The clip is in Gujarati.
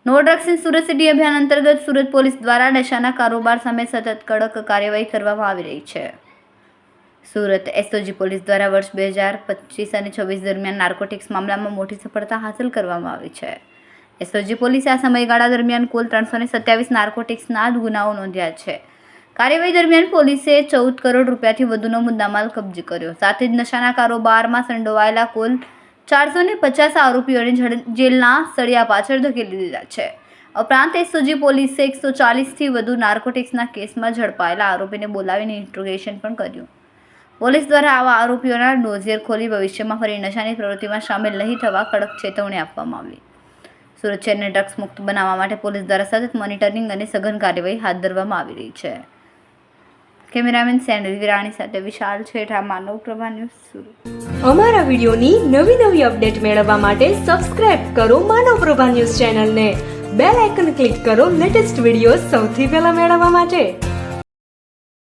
No drugs in Surat city અભિયાન અંતર્ગત સુરત પોલીસ દ્વારા નશાના કારોબાર સામે સતત કડક કાર્યવાહી કરવામાં આવી રહી છે. સુરત એસઓજી પોલીસ દ્વારા વર્ષ 2025 અને 26 દરમિયાન નાર્કોટિક્સ મામલામાં મોટી સફળતા હાંસલ કરવામાં આવી છે. એસઓજી પોલીસે આ સમયગાળા દરમિયાન કુલ 327 નાર્કોટિક્સના ગુનાઓ નોંધ્યા છે. કાર્યવાહી દરમિયાન પોલીસે 14 કરોડ રૂપિયાથી વધુનો મુદ્દામાલ કબજે કર્યો. સાથે જ નશાના કારોબારમાં સંડોવાયેલા કુલ 450 આરોપીઓને જેલના સળિયા પાછળ ધકેલી દીધા છે. ઉપરાંત એસઓજી પોલીસે 140થી વધુ નાર્કોટિક્સના કેસમાં ઝડપાયેલા આરોપીને બોલાવીને ઇન્ટ્રોગેશન પણ કર્યું. પોલીસ દ્વારા આવા આરોપીઓના ડોઝિયર ખોલી ભવિષ્યમાં ફરી નશાની પ્રવૃત્તિમાં સામેલ નહીં થવા કડક ચેતવણી આપવામાં આવી. સુરત શહેરને ડ્રગ્સ મુક્ત બનાવવા માટે પોલીસ દ્વારા સતત મોનિટરિંગ અને સઘન કાર્યવાહી હાથ ધરવામાં આવી રહી છે. કેમેરામેન સેન્ડલ વિરાણી સાથે વિશાલ છેઠા, માનવ પ્રભા ન્યૂઝ, સુરત. અમારા વિડિયોની નવી અપડેટ મેળવવા માટે સબસ્ક્રાઇબ કરો માનવ પ્રભા ન્યૂઝ ચેનલને. બેલ આઇકન ક્લિક કરો લેટેસ્ટ વિડિયો સૌથી પહેલા મેળવવા માટે.